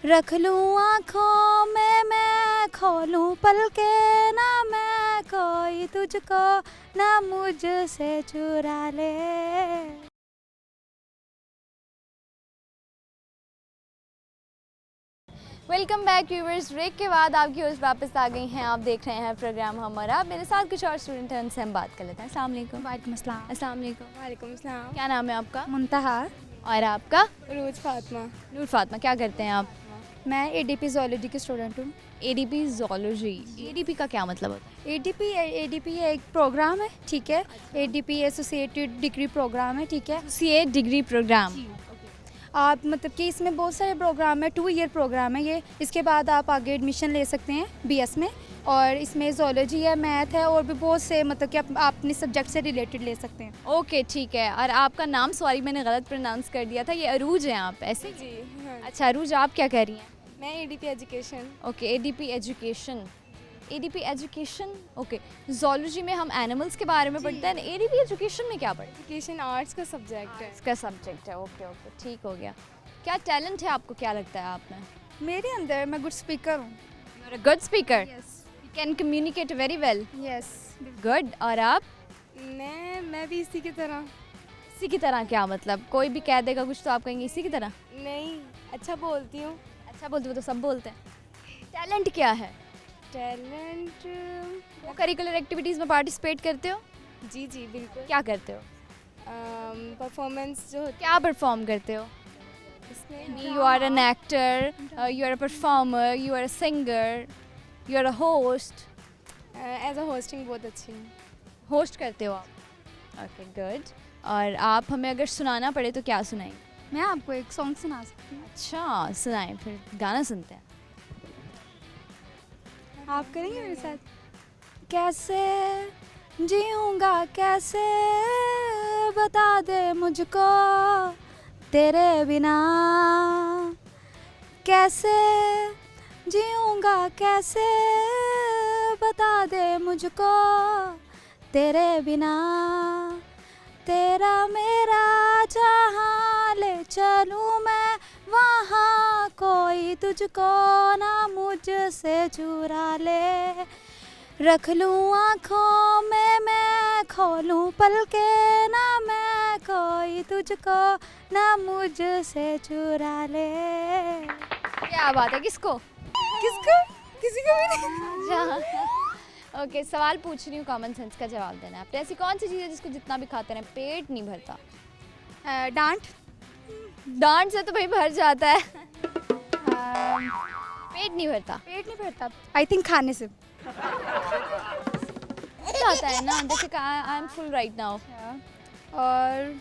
रख लूँ आँखों में मैं खोलूँ पलके ना मैं, कोई तुझको ना मुझसे चुरा ले। Welcome back viewers. ब्रेक के बाद आपकी होस्ट वापस आ गई हैं। आप देख रहे हैं प्रोग्राम हमारा। मेरे साथ कुछ और स्टूडेंट हैं, उनसे हम बात कर लेते हैं। अस्सलाम वालेकुम। वालेकुम अस्सलाम। अस्सलाम वालेकुम। वालेकुम अस्सलाम। क्या नाम है आपका? मुंतहा। और आपका? रोज फातिमा। नूर फातिमा। क्या करते हैं आप? मैं एडीपी ज़ूलॉजी की स्टूडेंट हूँ। ADP zoology. एडीपी का क्या मतलब होता है? एडीपी एक प्रोग्राम है, ठीक है। एडीपी एसोसिएटेड डिग्री प्रोग्राम है, ठीक है। Associate degree programme. आप मतलब कि इसमें बहुत सारे प्रोग्राम है, 2 ईयर प्रोग्राम है ये। इसके बाद आप आगे एडमिशन ले सकते हैं बीएस में, और इसमें ज़ूलॉजी है, मैथ है, और भी बहुत से मतलब कि आप अपने सब्जेक्ट से रिलेटेड ले सकते हैं। ओके ठीक है। और आपका नाम, सॉरी मैंने गलत प्रोनाउंस कर दिया था, ये अरूज हैं आप ऐसे? जी हाँ। अच्छा अरूज, आप क्या कर रही हैं? मैं ADP education. Okay ADP education. ADP education, okay. Zoology में हम एनिमल्स के बारे में पढ़ते हैं, एडीपी एजुकेशन में क्या पढ़ते हैं? एजुकेशन आर्ट्स का सब्जेक्ट है। इसका सब्जेक्ट है, ओके ओके ठीक हो गया। क्या टैलेंट है आपको, क्या लगता है आप में? मेरे अंदर मैं गुड स्पीकर हूँ। You are a good speaker, yes you can communicate very well. Yes. Good. और आप? मैं भी इसी की तरह। इसी की तरह क्या मतलब? कोई भी कह देगा कुछ तो आप कहेंगे इसी की तरह? नहीं, अच्छा बोलती हूँ। अच्छा बोलते हो तो सब बोलते हैं। टैलेंट क्या है? टैलेंट वो करिकुलर एक्टिविटीज़ में पार्टिसिपेट करते हो? जी जी बिल्कुल। क्या करते हो? परफॉर्मेंस जो होती क्या परफॉर्म करते हो? है इसमें you are an actor, you are a performer, you are a singer, you are a host. As a hosting बहुत अच्छी हूँ। होस्ट करते हो आप? Okay good. और आप हमें अगर सुनाना पड़े तो क्या सुनाएंगे? मैं आपको एक सॉन्ग सुना सकती हूँ। अच्छा सुनाएं, फिर गाना सुनते हैं। आप करेंगे मेरे साथ? कैसे जीऊँगा कैसे, बता दे मुझको तेरे बिना। कैसे जीऊँगा कैसे, बता दे मुझको तेरे बिना। तेरा मेरा जहाँ ले चलूँ मैं वहाँ, कोई तुझको ना मुझसे चुरा ले। रख लूँ आँखों में मैं खोलूँ पलके ना मैं, कोई तुझको ना मुझसे चुरा ले। क्या बात है, किसको? किसी को भी नहीं। ओके सवाल पूछ रही हूँ, कॉमन सेंस का जवाब देना है। आपने ऐसी कौन सी चीज़ है जिसको जितना भी खाते रहें पेट नहीं भरता? डांट। डांट से तो भाई भर जाता है। पेट नहीं भरता। पेट नहीं भरता आई थिंक खाने से। जाता है ना, जैसे I am full right now. और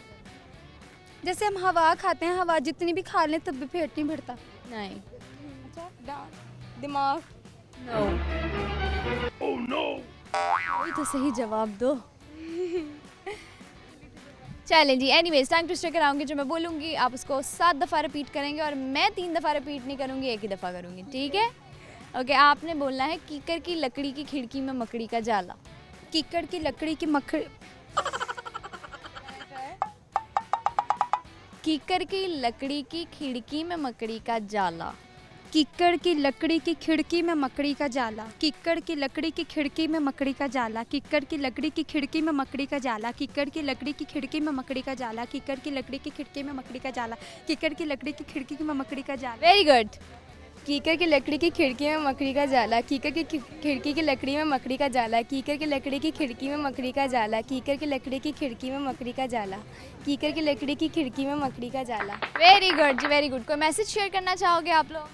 जैसे हम हवा खाते हैं, हवा जितनी भी खा लें तब भी पेट नहीं भरता। नहीं। अच्छा दिमाग। नो। Oh no. वही तो सही जवाब दो। चलें जी, एनीवेज टंग ट्विस्टर कराऊंगी, जो मैं बोलूँगी आप उसको 7 दफ़ा रिपीट करेंगे, और मैं 3 दफ़ा रिपीट नहीं करूँगी, एक ही दफ़ा करूँगी, ठीक है? ओके आपने बोलना है कीकर की लकड़ी की खिड़की में मकड़ी का जाला। कीकड़ की लकड़ी की कीकर की लकड़ी की खिड़की में मकड़ी का जाला। कीकड़ की लकड़ी की खिड़की में मकड़ी का जाला। कीकड़ की लकड़ी की खिड़की में मकड़ी का जाला। कीकड़ की लकड़ी की खिड़की में मकड़ी का जाला। कीकड़ की लकड़ी की खिड़की में मकड़ी का जाला। कीकड़ की लकड़ी की खिड़की में मकड़ी का जाला। कीकड़ की लकड़ी की खिड़की में मकड़ी का जाला। Very good. कीकर की लकड़ी की खिड़की में मकड़ी का जाला। कीकर की खिड़की की लकड़ी में मकड़ी का जाला। कीकर की लकड़ी की खिड़की में मकड़ी का जाला। कीकर की लकड़ी की खिड़की में मकड़ी का जाला। कीकर की लकड़ी की खिड़की में मकड़ी का जाला। वेरी गुड जी, वेरी गुड। कोई मैसेज शेयर करना चाहोगे आप लोग?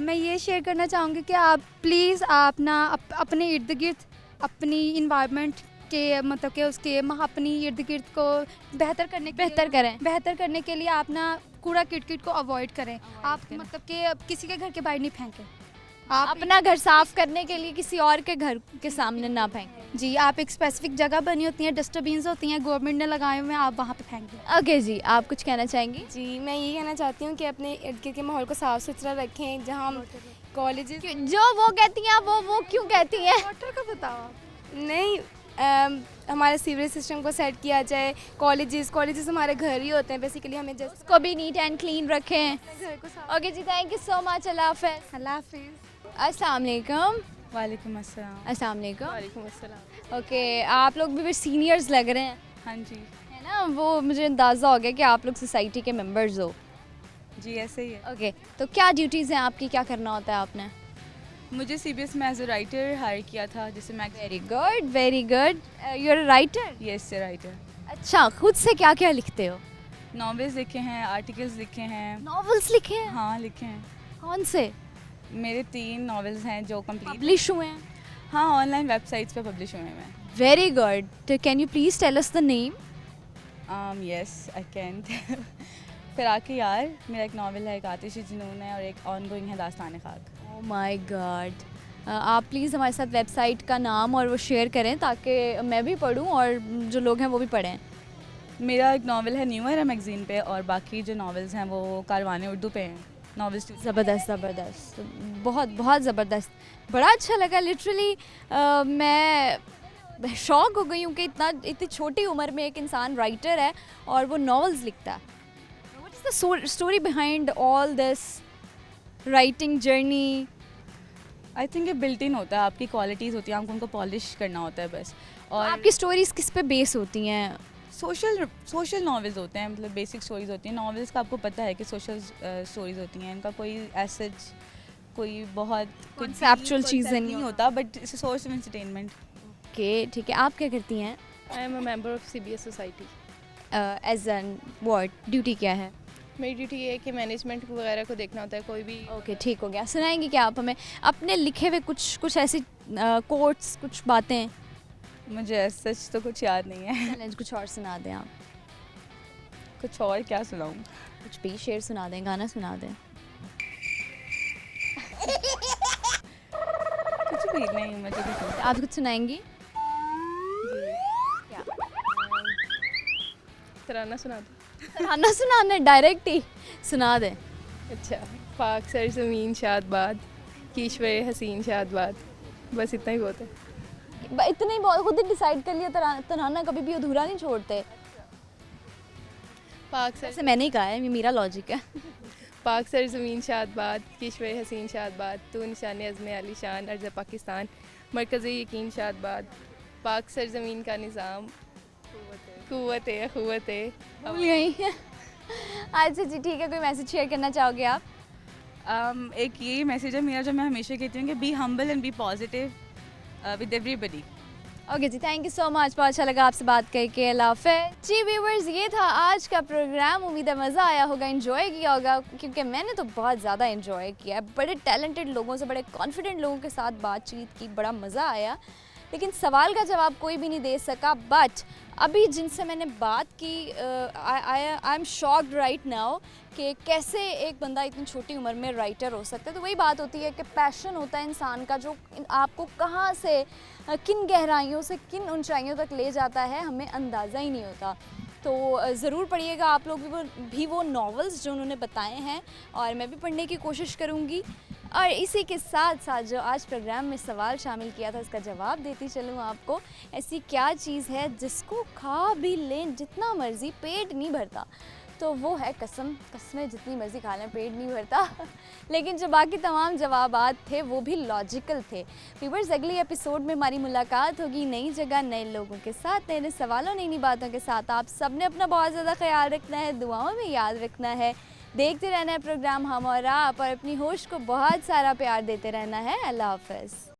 मैं ये शेयर करना चाहूँगी कि आप प्लीज़ आप ना अपने इर्द गिर्द अपनी इन्वायरमेंट के मतलब कि उसके अपनी इर्द गिर्द को बेहतर करने के लिए आप ना कूड़ा किटकिट को अवॉइड करें। आप मतलब कि किसी के घर के बाहर नहीं फेंकें। आप अपना घर साफ करने के लिए किसी और के घर के सामने ना फेंकें। जी, आप एक स्पेसिफिक जगह बनी होती हैं, डस्टबिन्स होती हैं, गवर्नमेंट ने लगाए हुए हैं, आप वहाँ पे फेंक दें। ओके जी, आप कुछ कहना चाहेंगी? जी, मैं ये कहना चाहती हूँ कि अपने इर्द गिर्द के माहौल को साफ़ सुथरा रखें। जहाँ कॉलेजेस जो वो कहती हैं वो क्यों कहती हैं? वाटर का बताओ नहीं हमारे सीवरेज सिस्टम को सेट किया जाए। कॉलेजेस हमारे घर ही होते हैं बेसिकली, हमें जस्ट उसको भी नीट एंड क्लीन रखें। घर को साफ। ओके जी, thank you so much. Allah हाफिज़। अल्लाह हाफिज़। अस्सलाम वालेकुम। वालेकुम अस्सलाम। अस्सलाम वालेकुम। वालेकुम अस्सलाम। ओके, आप लोग भी सीनियर्स लग रहे हैं, हाँ जी है ना? वो मुझे अंदाज़ा हो गया कि आप लोग सोसाइटी के मेंबर्स हो। जी ऐसे ही है। ओके, तो क्या ड्यूटीज़ हैं आपकी, क्या करना होता है आपने? मुझे CBS में एज अ राइटर हायर किया था, जिससे मैं very good, very good. You are a writer? Yes writer. अच्छा, खुद से क्या क्या लिखते हो? नॉवेल्स लिखे हैं, आर्टिकल्स लिखे हैं। नॉवेल्स लिखे हैं? हाँ लिखे हैं। कौन से? मेरे 3 नॉवेल्स हैं जो कंप्लीट। पब्लिश हुए हैं? हाँ ऑनलाइन वेबसाइट्स पे पब्लिश हुए हैं। Very good. Can you please tell us the name? Yes I can. फिर आके यार मेरा एक नॉवेल है, एक आतिशी जुनून है और एक ऑनगोइंग है दास्तान खाक। Oh my God. आप प्लीज़ हमारे साथ वेबसाइट का नाम और वो शेयर करें ताकि मैं भी पढूं और जो लोग हैं वो भी पढ़ें। मेरा एक नॉवेल है न्यू एरा मैगज़ीन पे और बाकी जो नॉवेल्स हैं वो कारवान उर्दू पे हैं। नॉवेल्स ज़बरदस्त ज़बरदस्त, बहुत बहुत ज़बरदस्त, बड़ा अच्छा लगा। लिटरली मैं शॉक हो गई हूँ कि इतनी छोटी उम्र में एक इंसान राइटर है और वो नॉवेल्स लिखता है। What is the story behind all this writing journey? I think ये बिल्ट इन होता है, आपकी क्वालिटीज़ होती हैं, आपको उनको पॉलिश करना होता है बस। और आपकी स्टोरीज़ किस पे बेस होती हैं? सोशल नॉवेल्स होते हैं, मतलब बेसिक स्टोरीज होती हैं। नॉवेल्स का आपको पता है कि सोशल स्टोरीज होती हैं, इनका कोई एज कोई बहुत Conceptual चीज़ें नहीं नहीं होता, but it's a source of entertainment. Okay, ठीक है। आप क्या करती हैं? I am a member of CBS society. As an what duty क्या है? मेरी ड्यूटी ये है कि मैनेजमेंट वगैरह को देखना होता है, कोई भी। ओके, ठीक हो गया। सुनाएंगे क्या आप हमें अपने लिखे हुए कुछ ऐसी कोट्स, कुछ बातें? मुझे सच तो कुछ याद नहीं है। चलें, कुछ और सुना दें आप। कुछ और क्या सुनाऊँ? कुछ भी शेर सुना दें, गाना सुना दें। कुछ भी नहीं, मुझे कुछ नहीं। आप कुछ सुनाएंगी? क्या? तराना सुना दो। तराना सुनाना है, डायरेक्ट ही सुना दें। अच्छा, पाक सर ज़मीन शादबाद, कीश्वर हसीन शादबाद, बस इतना ही बहुत है। इतने ही बहुत, खुद ही डिसाइड कर लिया। तराना कभी भी अधूरा नहीं छोड़ते। पाक सर वैसे मैंने ही कहा है, ये मेरा लॉजिक है। पाक सर ज़मीन शादबाद, कीश्वर हसीन शादबाद, तो निशान अज़्म आली शान अर्ज़ पाकिस्तान, मरकज़ी यकीन शादबाद, पाक सर ज़मीन का निज़ाम, क़ुव्वत है। भूल गई। अच्छा जी, ठीक है। कोई मैसेज शेयर करना चाहोगे आप? एक यही मैसेज है मेरा जो मैं हमेशा कहती हूँ कि be humble and be positive with everybody. Okay जी, थैंक यू सो मच। बहुत अच्छा लगा आपसे बात करके। अल्लाह हाफ़िज़। जी व्यूवर्स, ये था आज का प्रोग्राम। उम्मीद है मज़ा आया होगा, एंजॉय किया होगा, क्योंकि मैंने तो बहुत ज़्यादा एंजॉय किया है। बड़े टैलेंटेड लोगों से, बड़े कॉन्फिडेंट लोगों के साथ बातचीत की, बड़ा मज़ा आया। लेकिन सवाल का जवाब कोई भी नहीं दे सका। बट अभी जिनसे मैंने बात की, I am shocked right now कि कैसे एक बंदा इतनी छोटी उम्र में राइटर हो सकता है। तो वही बात होती है कि पैशन होता है इंसान का, जो आपको कहाँ से, किन गहराइयों से किन ऊंचाइयों तक ले जाता है, हमें अंदाज़ा ही नहीं होता। तो ज़रूर पढ़िएगा आप लोग भी वो नॉवेल्स जो उन्होंने बताए हैं, और मैं भी पढ़ने की कोशिश करूँगी। और इसी के साथ साथ जो आज प्रोग्राम में सवाल शामिल किया था, उसका जवाब देती चलूँ आपको। ऐसी क्या चीज़ है जिसको खा भी लें जितना मर्ज़ी पेट नहीं भरता? तो वो है कसम। कसमें जितनी मर्ज़ी खा लें पेट नहीं भरता। लेकिन जो बाकी तमाम जवाबात थे वो भी लॉजिकल थे। व्यूअर्स, अगली एपिसोड में हमारी मुलाकात होगी नई जगह, नए लोगों के साथ, नए नए सवालों, नई नई बातों के साथ। आप सब ने अपना बहुत ज़्यादा ख्याल रखना है, दुआओं में याद रखना है, देखते रहना है प्रोग्राम हम और आप, और अपनी होश को बहुत सारा प्यार देते रहना है। अल्लाह हाफ़िज़।